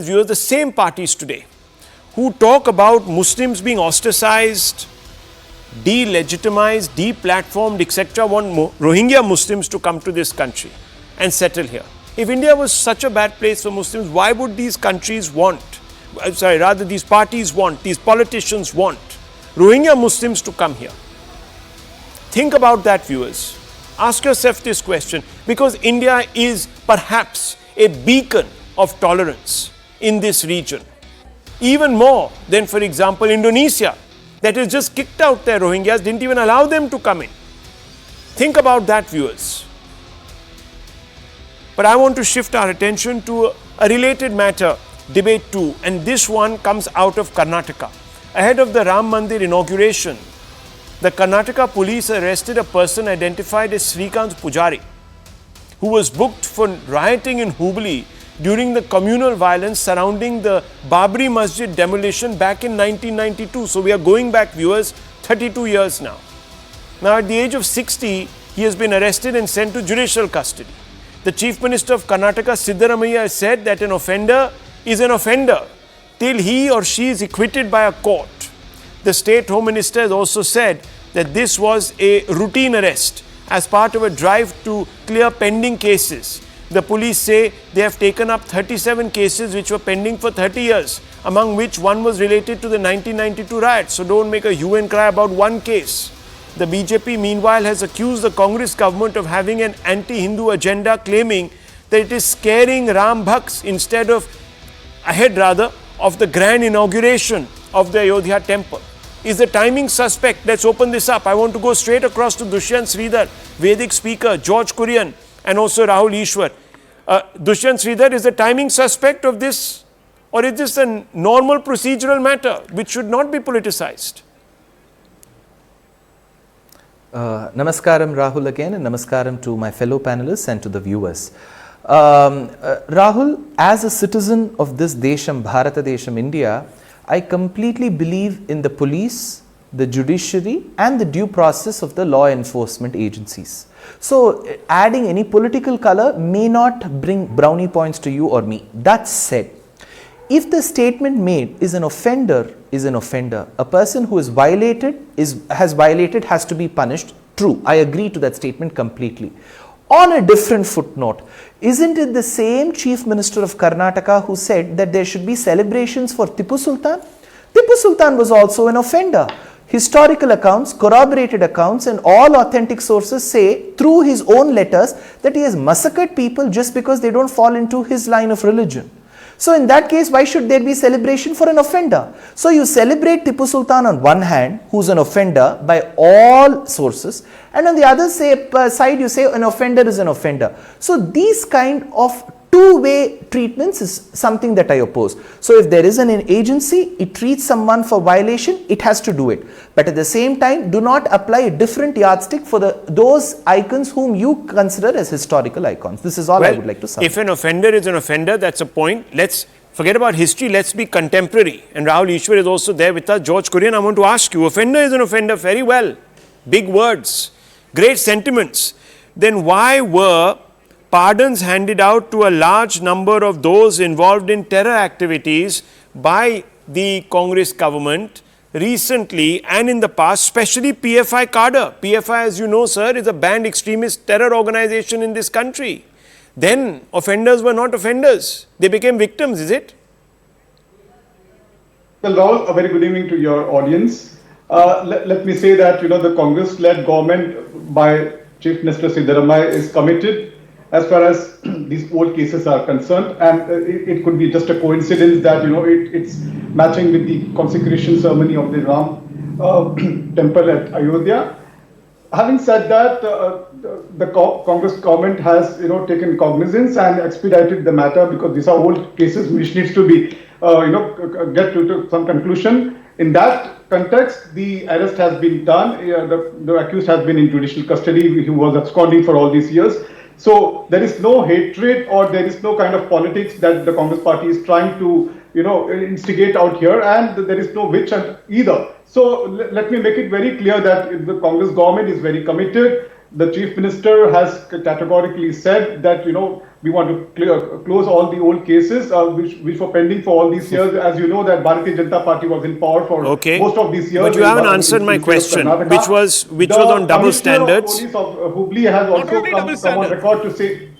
Viewers, the same parties today who talk about Muslims being ostracized, delegitimized, deplatformed, etc., want Rohingya Muslims to come to this country and settle here. If India was such a bad place for Muslims, why would these countries want, these parties want, these politicians want Rohingya Muslims to come here? Think about that, viewers. Ask yourself this question, because India is perhaps a beacon of tolerance in this region, even more than, for example, Indonesia, that has just kicked out their Rohingyas, didn't even allow them to come in. Think about that, viewers. But I want to shift our attention to a related matter, debate 2, and this one comes out of Karnataka. Ahead of the Ram Mandir inauguration, the Karnataka police arrested a person identified as Srikant Pujari, who was booked for rioting in Hubballi during the communal violence surrounding the Babri Masjid demolition back in 1992. So we are going back, viewers, 32 years now. Now at the age of 60, he has been arrested and sent to judicial custody. The Chief Minister of Karnataka, Siddaramaiah, has said that an offender is an offender till he or she is acquitted by a court. The State Home Minister has also said that this was a routine arrest as part of a drive to clear pending cases. The police say they have taken up 37 cases which were pending for 30 years, among which one was related to the 1992 riots. So don't make a hue and cry about one case. The BJP, meanwhile, has accused the Congress government of having an anti-Hindu agenda, claiming that it is scaring Ram Bhaks instead of, of the grand inauguration of the Ayodhya temple. Is the timing suspect? Let's open this up. I want to go straight across to Dushyant Sridhar, Vedic speaker, George Kurian, and also Rahul Ishwar. Dushyant Sridhar, is the timing suspect of this, or is this a normal procedural matter which should not be politicized? Namaskaram, Rahul, again, and namaskaram to my fellow panelists and to the viewers. Rahul, as a citizen of this Desham, Bharata Desham, India, I completely believe in the police, the judiciary, and the due process of the law enforcement agencies. So, adding any political color may not bring brownie points to you or me. That said, if the statement made is an offender, a person who has violated has to be punished. True, I agree to that statement completely. On a different footnote, isn't it the same Chief Minister of Karnataka who said that there should be celebrations for Tipu Sultan? Tipu Sultan was also an offender. Historical accounts, corroborated accounts, and all authentic sources say through his own letters that he has massacred people just because they don't fall into his line of religion. So in that case, why should there be celebration for an offender? So you celebrate Tipu Sultan on one hand, who's an offender by all sources, and on the other side you say an offender is an offender. So these kind of two-way treatments is something that I oppose. So if there is an agency, it treats someone for violation, it has to do it. But at the same time, do not apply a different yardstick for those icons whom you consider as historical icons. This is all I would like to say. If an offender is an offender, that's a point. Let's forget about history, let's be contemporary. And Rahul Ishwar is also there with us. George Kurian, I want to ask you, offender is an offender, very well. Big words, great sentiments. Then why were pardons handed out to a large number of those involved in terror activities by the Congress government recently and in the past, especially PFI cadre? PFI, as you know, sir, is a banned extremist terror organization in this country. Then offenders were not offenders. They became victims, is it? Well, Rahul, a very good evening to your audience. Let me say that, the Congress-led government by Chief Minister Siddaramaiah is committed as far as these old cases are concerned, and it could be just a coincidence that it's matching with the consecration ceremony of the Ram temple at Ayodhya. Having said that, the Congress government has taken cognizance and expedited the matter, because these are old cases which needs to be get to some conclusion. In that context, the arrest has been done. The accused has been in judicial custody. He was absconding for all these years. So there is no hatred or there is no kind of politics that the Congress party is trying to, instigate out here, and there is no witch hunt either. So let me make it very clear that the Congress government is very committed. the Chief Minister has categorically said that, we want to close all the old cases which were pending for all these years. As you know, that Bharatiya Janata Party was in power for most of these years. But you haven't answered my question, which was on double standards. The Commissioner of Police of Hubballi has also come on record to say.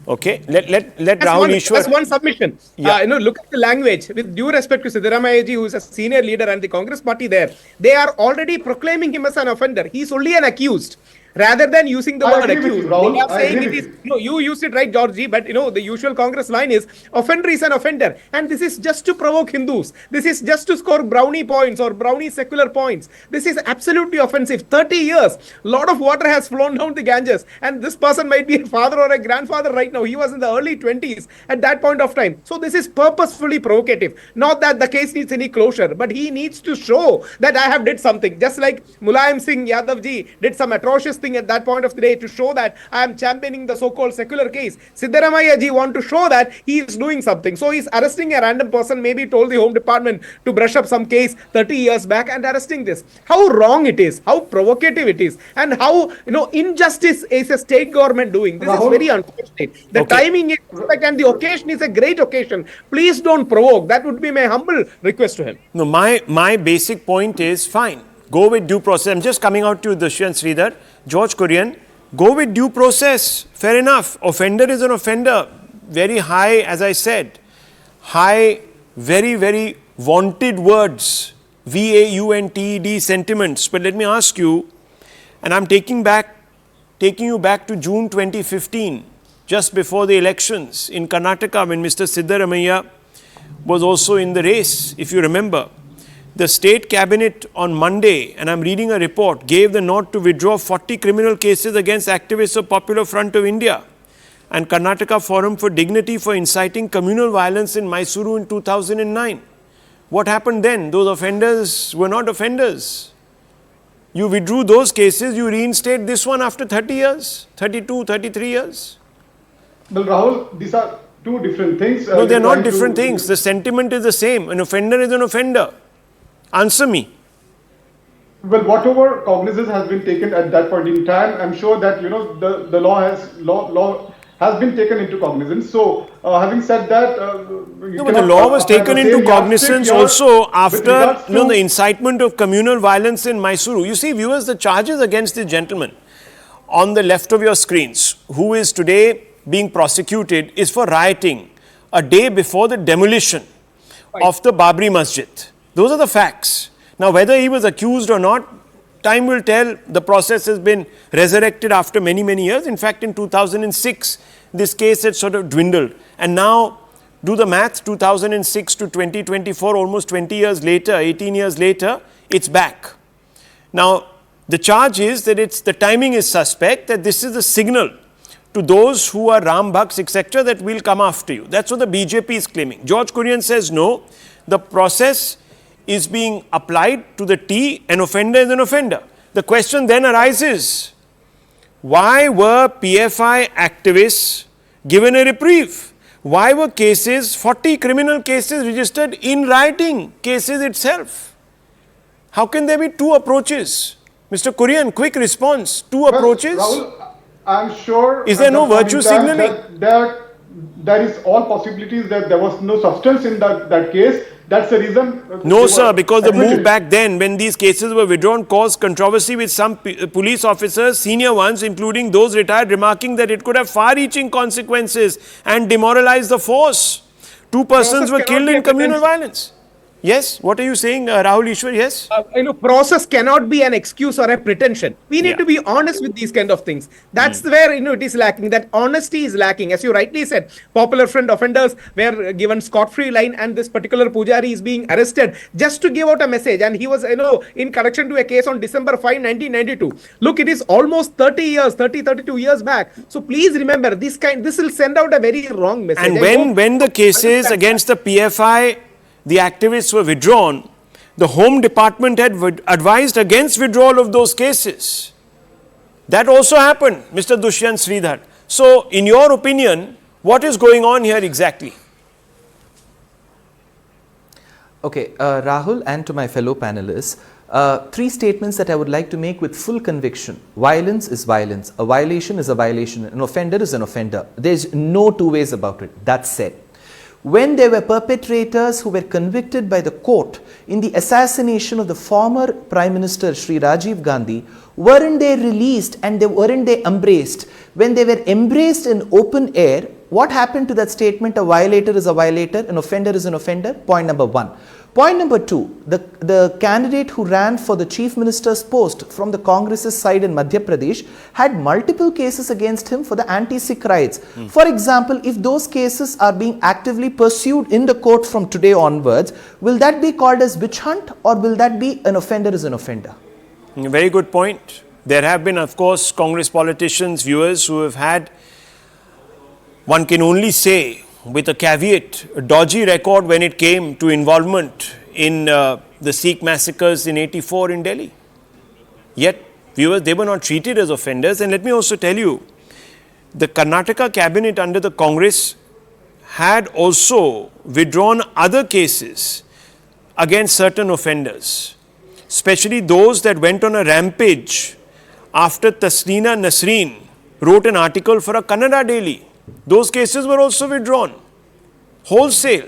Okay, let Rahul Ishwar. That's one submission. Yeah. Look at the language. With due respect to Siddaramaiah ji, who is a senior leader, and the Congress party there, they are already proclaiming him as an offender. He is only an accused. Rather than using the word accused, they are saying it is. No, you used it right, Georgie, but the usual Congress line is offender is an offender, and this is just to provoke Hindus. This is just to score brownie points or brownie secular points. This is absolutely offensive. 30 years, lot of water has flown down the Ganges, and this person might be a father or a grandfather right now. He was in the early 20s at that point of time. So this is purposefully provocative. Not that the case needs any closure, but he needs to show that I have did something. Just like Mulayam Singh Yadav ji did some atrocious thing at that point of the day to show that I am championing the so-called secular case. Siddaramaiah ji want to show that he is doing something. So he's arresting a random person, maybe told the Home Department to brush up some case 30 years back and arresting this. How wrong it is, how provocative it is, and how injustice is a state government doing. This is very unfortunate. The timing is perfect and the occasion is a great occasion. Please don't provoke. That would be my humble request to him. No, my basic point is fine. Go with due process. I'm just coming out to Dushyanth Sridhar. George Kurian, go with due process. Fair enough. Offender is an offender. Very high, as I said. High, very, very vaunted words. VAUNTED sentiments. But let me ask you, and I'm taking you back to June 2015, just before the elections in Karnataka, when Mr. Siddaramaiah was also in the race, if you remember. The state cabinet on Monday, and I'm reading a report, gave the nod to withdraw 40 criminal cases against activists of Popular Front of India and Karnataka Forum for Dignity for inciting communal violence in Mysuru in 2009. What happened then? Those offenders were not offenders. You withdrew those cases, you reinstate this one after 30 years, 32, 33 years. Well, Rahul, these are two different things. No, they're not different things. The sentiment is the same. An offender is an offender. Answer me. Well, whatever cognizance has been taken at that point in time, I'm sure that the law has been taken into cognizance. So, having said that, but the law was taken into cognizance also after the incitement of communal violence in Mysuru. You see, viewers, the charges against this gentleman on the left of your screens, who is today being prosecuted, is for rioting a day before the demolition of the Babri Masjid. Those are the facts. Now, whether he was accused or not, time will tell. The process has been resurrected after many, many years. In fact, in 2006, this case had sort of dwindled. And now, do the math, 2006 to 2024, almost 20 years later, 18 years later, it's back. Now, the charge is that the timing is suspect, that this is a signal to those who are Ram Bhaks, etc., that will come after you. That's what the BJP is claiming. George Kurian says no, the process is being applied to the T, an offender is an offender. The question then arises, why were PFI activists given a reprieve? Why were 40 criminal cases registered in rioting cases itself? How can there be two approaches? Mr. Kurian, quick response. Two approaches? Rahul, I'm sure. Is there no virtue signaling? There is all possibilities that there was no substance in that case. That's the reason. No, sir, because the move back then, when these cases were withdrawn, caused controversy with some police officers, senior ones, including those retired, remarking that it could have far-reaching consequences and demoralize the force. 2 persons were killed in communal violence. Yes, what are you saying, Rahul Ishwar? Yes? Process cannot be an excuse or a pretension. We need to be honest with these kind of things. That's where it is lacking. That honesty is lacking. As you rightly said, Popular Front offenders were given scot-free line, and this particular Pujari is being arrested just to give out a message. And he was, in connection to a case on December 5, 1992. Look, it is almost 32 years back. So please remember, this will send out a very wrong message. And when the cases against the PFI, the activists were withdrawn, the Home Department had advised against withdrawal of those cases. That also happened, Mr. Dushyanth Sridhar. So, in your opinion, what is going on here exactly? Okay, Rahul, and to my fellow panelists, Three statements that I would like to make with full conviction. Violence is violence. A violation is a violation. An offender is an offender. There's no two ways about it. That said, when there were perpetrators who were convicted by the court in the assassination of the former Prime Minister Sri Rajiv Gandhi, weren't they released and weren't they embraced? When they were embraced in open air, what happened to that statement? A violator is a violator, an offender is an offender? Point number one. Point number two, the candidate who ran for the Chief Minister's post from the Congress's side in Madhya Pradesh had multiple cases against him for the anti-Sikh riots. For example, if those cases are being actively pursued in the court from today onwards, will that be called as witch hunt, or will that be an offender is an offender? Very good point. There have been, of course, Congress politicians, viewers who have had, one can only say, with a caveat, a dodgy record when it came to involvement in the Sikh massacres in '84 in Delhi. Yet, viewers, they were not treated as offenders. And let me also tell you, the Karnataka cabinet under the Congress had also withdrawn other cases against certain offenders, especially those that went on a rampage after Tasneena Nasreen wrote an article for a Kannada daily. Those cases were also withdrawn, wholesale.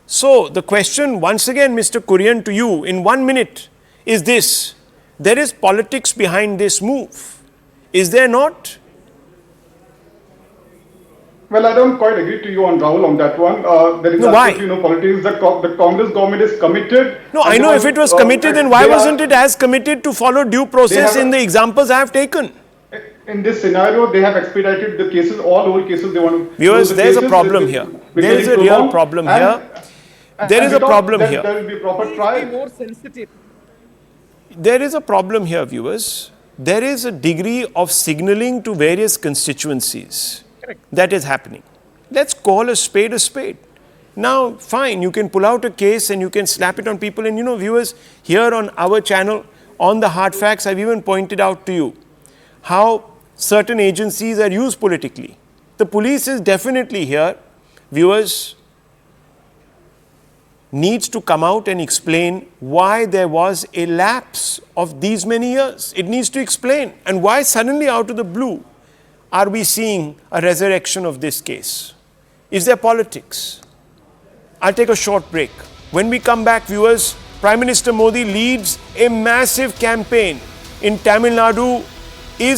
So the question once again, Mr. Kurian, to you in 1 minute is this: there is politics behind this move, is there not? Well, I don't quite agree to you on Rahul on that one. There is absolutely no politics. The Congress government is committed. No, I know if it was committed, then why wasn't it as committed to follow due process in the examples I have taken? In this scenario, they have expedited the cases, all old cases they want to... Viewers, there's a problem here. There is a real problem here. There is a problem here. There will be proper trial. More sensitive. There is a problem here, viewers. There is a degree of signaling to various constituencies that is happening. Let's call a spade a spade. Now, fine, you can pull out a case and you can slap it on people. And you know, viewers, here on our channel, on the Hard Facts, I've even pointed out to you how certain agencies are used politically. The police is definitely here, viewers, needs to come out and explain why there was a lapse of these many years. It needs to explain. And why suddenly out of the blue are we seeing a resurrection of this case? Is there politics? I'll take a short break. When we come back, viewers, Prime Minister Modi leads a massive campaign in Tamil Nadu